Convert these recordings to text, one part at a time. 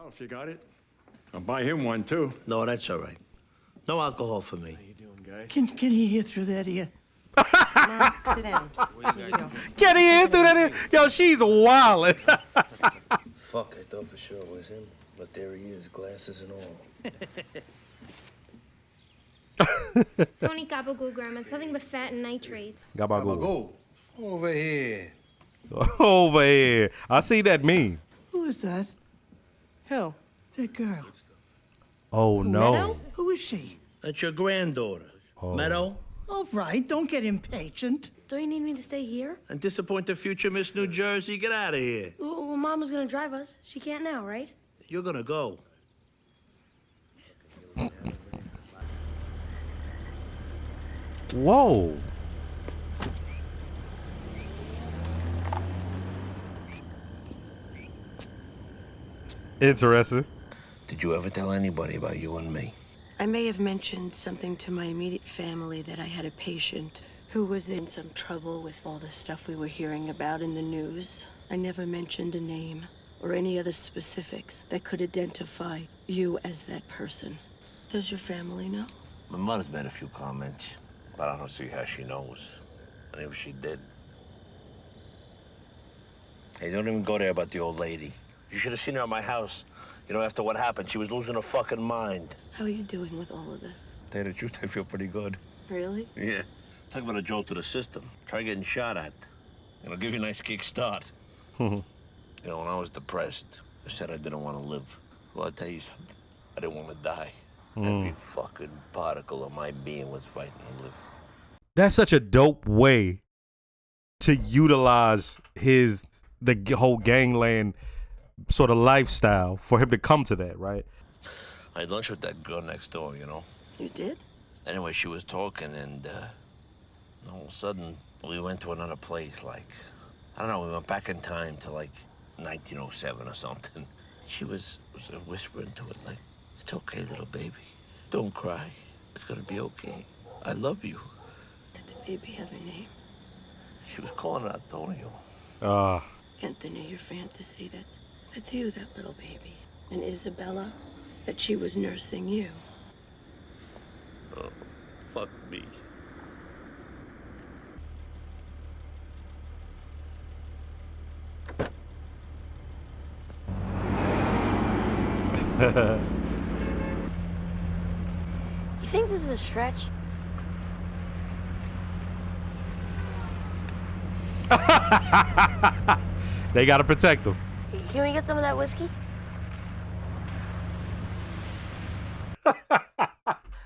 if you got it. I'll buy him one, too. No, that's all right. No alcohol for me. How you doing, guys? Can he hear through that ear? Mom, sit down. Here you go. Can he hear through that? Yo, she's wildin'. Fuck, I thought for sure it was him. But there he is, glasses and all. Don't eat gabagool, Grandma. It's nothing but fat and nitrates. Gabagool. Over here. Over here. I see that meme. Who is that? Who? That girl. Oh, no. Meadow? Who is she? That's your granddaughter. Meadow. All right, don't get impatient. Don't you need me to stay here? And disappoint the future Miss New Jersey. Get out of here. Well, Mom was gonna drive us. She can't now, right? You're gonna go. Whoa. Interesting. Did you ever tell anybody about you and me? I may have mentioned something to my immediate family that I had a patient who was in some trouble with all the stuff we were hearing about in the news. I never mentioned a name or any other specifics that could identify you as that person. Does your family know? My mother's made a few comments, but I don't see how she knows. And if she did. Hey, don't even go there about the old lady. You should have seen her at my house. You know, after what happened, she was losing her fucking mind. How are you doing with all of this? To tell you the truth, I feel pretty good. Really? Yeah. Talk about a jolt to the system. Try getting shot at. It'll give you a nice kick start. You know, when I was depressed, I said I didn't want to live. Well, I'll tell you something. I didn't want to die. Every fucking particle of my being was fighting to live. That's such a dope way to utilize the whole gangland sort of lifestyle for him to come to that, right? I had lunch with that girl next door, you know. You did? Anyway, she was talking, and all of a sudden, we went to another place, like, I don't know, we went back in time to, like, 1907 or something. She was whispering to it, like, it's okay, little baby. Don't cry. It's gonna be okay. I love you. Did the baby have a name? She was calling it Antonio. Anthony, your fantasy, that's you, that little baby. And Isabella, that she was nursing you. Oh, fuck me. You think this is a stretch? They gotta protect him. Can we get some of that whiskey?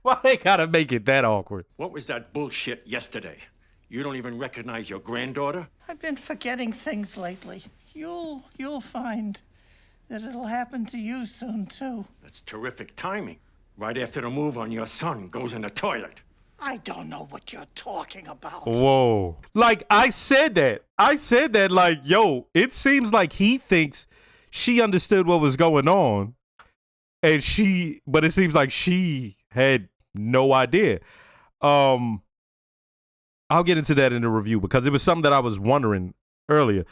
Why they gotta make it that awkward? What was that bullshit yesterday? You don't even recognize your granddaughter? I've been forgetting things lately. You'll find that it'll happen to you soon, too. That's terrific timing. Right after the move on your son goes in the toilet. I don't know what you're talking about. Whoa. Like, I said that, like, yo, it seems like he thinks she understood what was going on. But it seems like she had no idea. I'll get into that in the review because it was something that I was wondering earlier.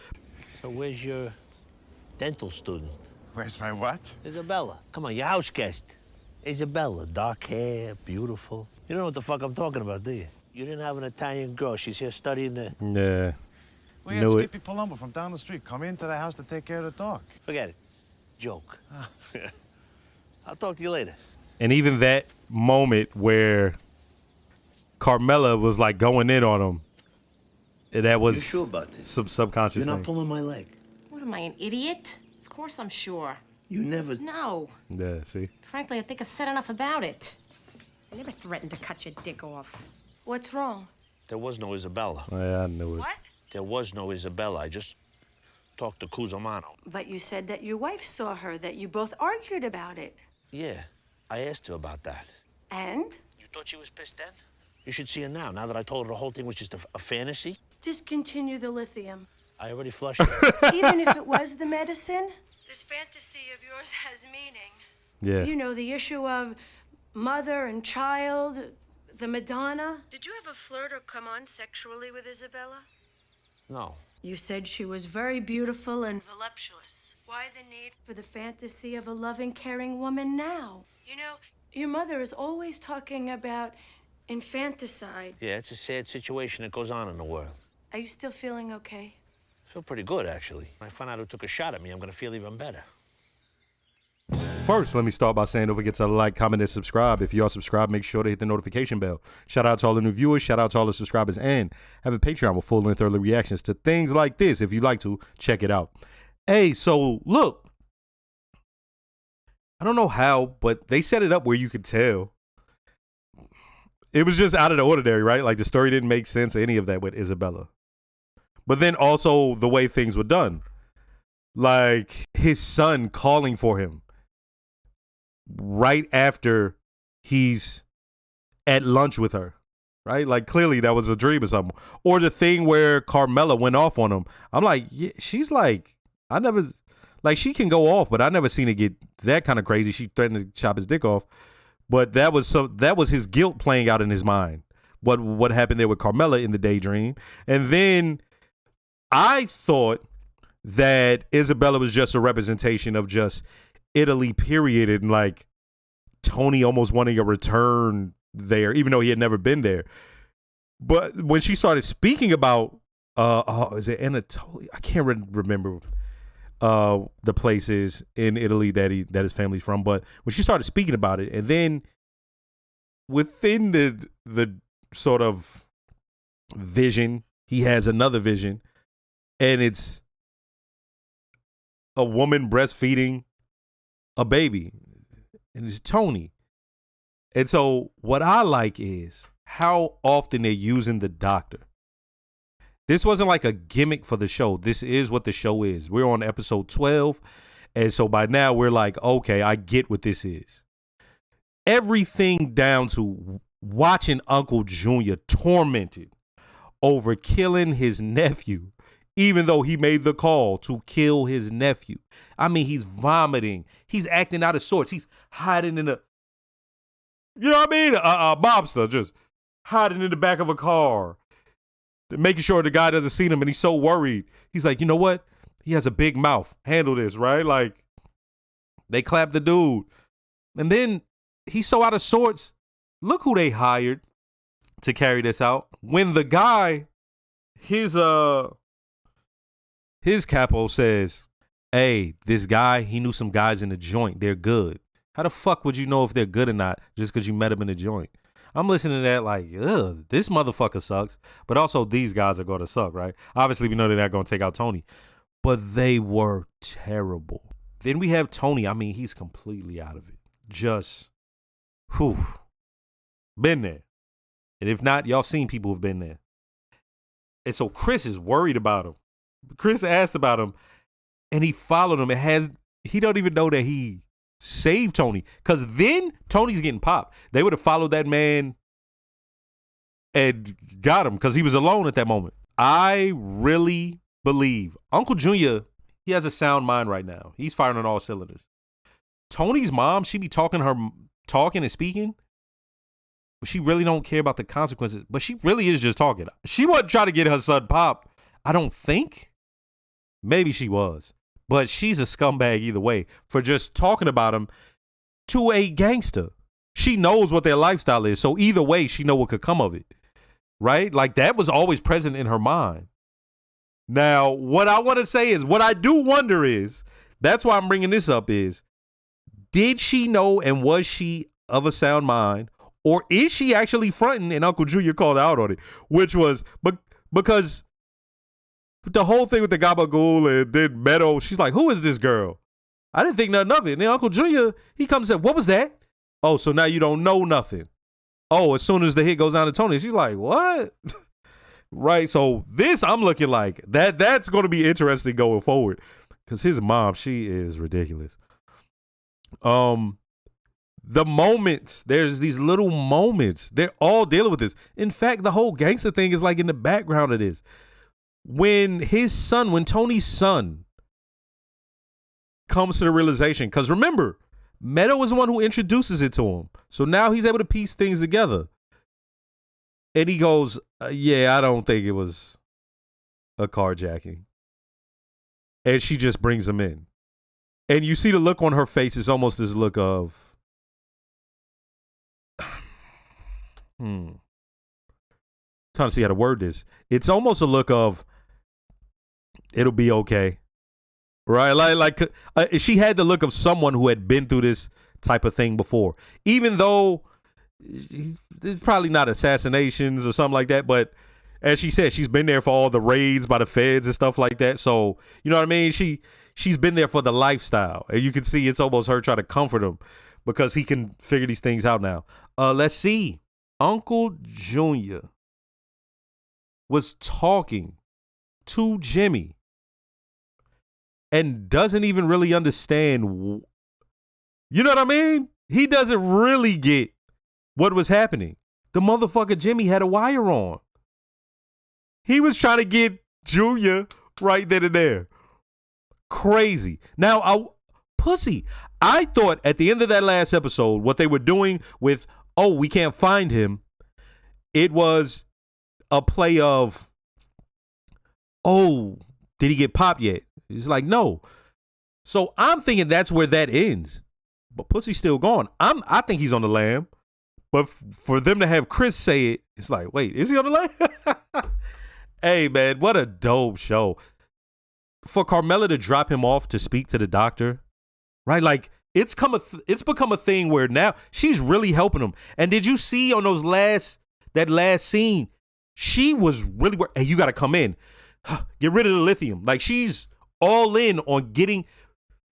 So where's your dental student? Where's my what? Isabella. Come on, your house guest. Isabella, dark hair, beautiful. You don't know what the fuck I'm talking about, do you? You didn't have an Italian girl. She's here studying the... Yeah. We had Skippy Palumbo from down the street come into the house to take care of the dog. Forget it. Joke. I'll talk to you later. And even that moment where Carmela was like going in on him, that was You sure about this? some subconscious You're not thing. pulling my leg. What am I, an idiot? Of course I'm sure. You never... No. Yeah, see? Frankly, I think I've said enough about it. I never threatened to cut your dick off. What's wrong? There was no Isabella. Yeah, I knew it. What? There was no Isabella. I just talked to Cusimano. But you said that your wife saw her, that you both argued about it. Yeah, I asked her about that. And? You thought she was pissed then? You should see her now that I told her the whole thing was just a fantasy. Discontinue the lithium. I already flushed it. Even if it was the medicine, this fantasy of yours has meaning. Yeah. You know, the issue of mother and child, the Madonna. Did you ever flirt or come on sexually with Isabella? No. You said she was very beautiful and voluptuous. Why the need for the fantasy of a loving, caring woman now? You know, your mother is always talking about infanticide. Yeah, it's a sad situation that goes on in the world. Are you still feeling okay? I feel pretty good, actually. When I find out who took a shot at me, I'm gonna feel even better. First, let me start by saying don't forget to like, comment, and subscribe. If you are subscribed, make sure to hit the notification bell. Shout out to all the new viewers. Shout out to all the subscribers. And have a Patreon with full-length early reactions to things like this. If you'd like to, check it out. Hey, so look. I don't know how, but they set it up where you could tell. It was just out of the ordinary, right? Like the story didn't make sense, any of that with Isabella. But then also the way things were done. Like his son calling for him right after he's at lunch with her, right? Like clearly that was a dream or something. Or the thing where Carmela went off on him. I'm like, yeah, she's like, she can go off, but I never seen it get that kind of crazy. She threatened to chop his dick off. But that was his guilt playing out in his mind. What happened there with Carmela in the daydream. And then I thought that Isabella was just a representation of just Italy, period, and like Tony almost wanting a return there, even though he had never been there. But when she started speaking about, is it Anatolia? I can't remember the places in Italy that his family's from. But when she started speaking about it, and then within the sort of vision, he has another vision, and it's a woman breastfeeding a baby, and it's Tony. And so what I like is how often they're using the doctor. This wasn't like a gimmick for the show. This is what the show is. We're on episode 12, and so by now we're like, okay, I get what this is. Everything down to watching Uncle Junior tormented over killing his nephew, even though he made the call to kill his nephew. I mean, he's vomiting. He's acting out of sorts. He's hiding in a, you know what I mean? A mobster just hiding in the back of a car, making sure the guy doesn't see him, and he's so worried. He's like, you know what? He has a big mouth. Handle this, right? Like, they clap the dude. And then he's so out of sorts. Look who they hired to carry this out. When the guy, his capo says, hey, this guy, he knew some guys in the joint. They're good. How the fuck would you know if they're good or not just because you met them in the joint? I'm listening to that like, ugh, this motherfucker sucks. But also these guys are going to suck, right? Obviously, we know they're not going to take out Tony. But they were terrible. Then we have Tony. I mean, he's completely out of it. Just, been there. And if not, y'all seen people who've been there. And so Chris is worried about him. Chris asked about him, and he followed him. He don't even know that he saved Tony, because then Tony's getting popped. They would have followed that man and got him because he was alone at that moment. I really believe Uncle Junior, he has a sound mind right now. He's firing on all cylinders. Tony's mom, she be talking and speaking, but she really don't care about the consequences. But she really is just talking. She wasn't trying to get her son popped, I don't think. Maybe she was. But she's a scumbag either way for just talking about him to a gangster. She knows what their lifestyle is. So either way, she know what could come of it. Right? Like that was always present in her mind. Now, what I want to say is, what I do wonder is, that's why I'm bringing this up is, did she know and was she of a sound mind? Or is she actually fronting and Uncle Junior called out on it? Which was, because the whole thing with the Gabagool and then Meadow, she's like, who is this girl? I didn't think nothing of it. And then Uncle Junior, he comes and said, what was that? Oh, so now you don't know nothing. Oh, as soon as the hit goes down to Tony, she's like, what? Right. So this, I'm looking like that's going to be interesting going forward, because his mom, she is ridiculous. The moments, there's these little moments, they're all dealing with this. In fact, the whole gangster thing is like in the background of this. When Tony's son comes to the realization, because remember, Meadow is the one who introduces it to him. So now he's able to piece things together. And he goes, yeah, I don't think it was a carjacking. And she just brings him in. And you see the look on her face is almost this look of, trying to see how to word this. It's almost a look of, it'll be okay. Right? Like she had the look of someone who had been through this type of thing before. Even though it's probably not assassinations or something like that, but as she said, she's been there for all the raids by the feds and stuff like that. So, you know what I mean? She's been there for the lifestyle. And you can see it's almost her trying to comfort him because he can figure these things out now. Let's see. Uncle Junior was talking to Jimmy and doesn't even really understand. You know what I mean? He doesn't really get what was happening. The motherfucker Jimmy had a wire on. He was trying to get Junior right then and there. Crazy. Now, pussy. I thought at the end of that last episode, what they were doing with, oh, we can't find him, it was a play of, oh, did he get popped yet? It's like, no. So I'm thinking that's where that ends. But pussy's still gone. I think he's on the lam. But for them to have Chris say it, it's like, wait, is he on the lam? Hey, man, what a dope show. For Carmela to drop him off to speak to the doctor, right? Like, it's become a thing where now she's really helping him. And did you see on that last scene, she was really, hey, you got to come in. Get rid of the lithium. Like, she's all in on getting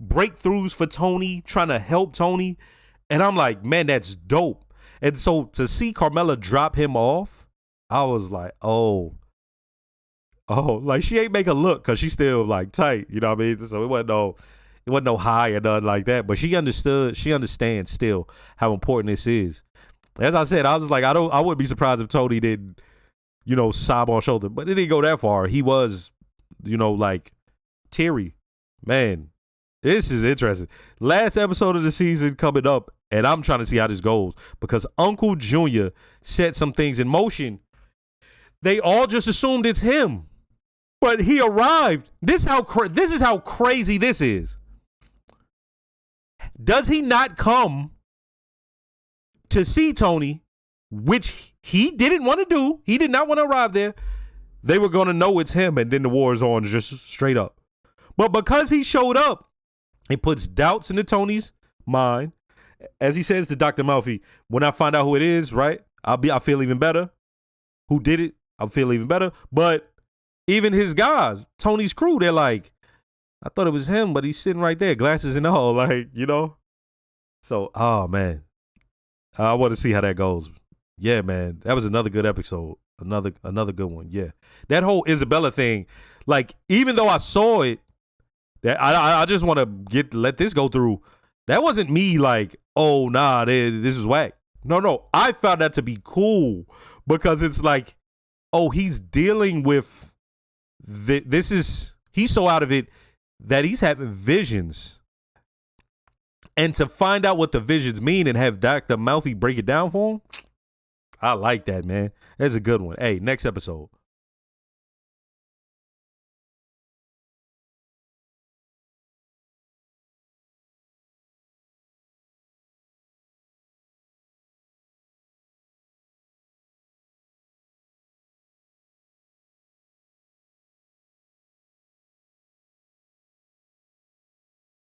breakthroughs for Tony, trying to help Tony. And I'm like, man, that's dope. And so to see Carmela drop him off, I was like, oh, like she ain't make a look because she's still like tight, you know what I mean? So it wasn't no high or nothing like that. But she understands still how important this is. As I said, I was like, I wouldn't be surprised if Tony didn't, sob on shoulder. But it didn't go that far. He was, like teary. Man, this is interesting. Last episode of the season coming up, and I'm trying to see how this goes because Uncle Junior set some things in motion. They all just assumed it's him. But he arrived. This is how crazy this is. Does he not come to see Tony, which he didn't want to do? He did not want to arrive there. They were going to know it's him, and then the war is on just straight up. But because he showed up, it puts doubts into Tony's mind. As he says to Dr. Murphy, when I find out who it is, right, I'll feel even better. Who did it? I'll feel even better. But even his guys, Tony's crew, they're like, I thought it was him, but he's sitting right there, glasses and all, like, So, oh, man. I want to see how that goes. Yeah, man. That was another good episode. Another good one. Yeah. That whole Isabella thing, like, even though I saw it, that I just want to let this go through. That wasn't me like, oh, nah, this is whack. No. I found that to be cool because it's like, oh, he's dealing with he's so out of it that he's having visions. And to find out what the visions mean and have Dr. Mouthy break it down for him, I like that, man. That's a good one. Hey, next episode.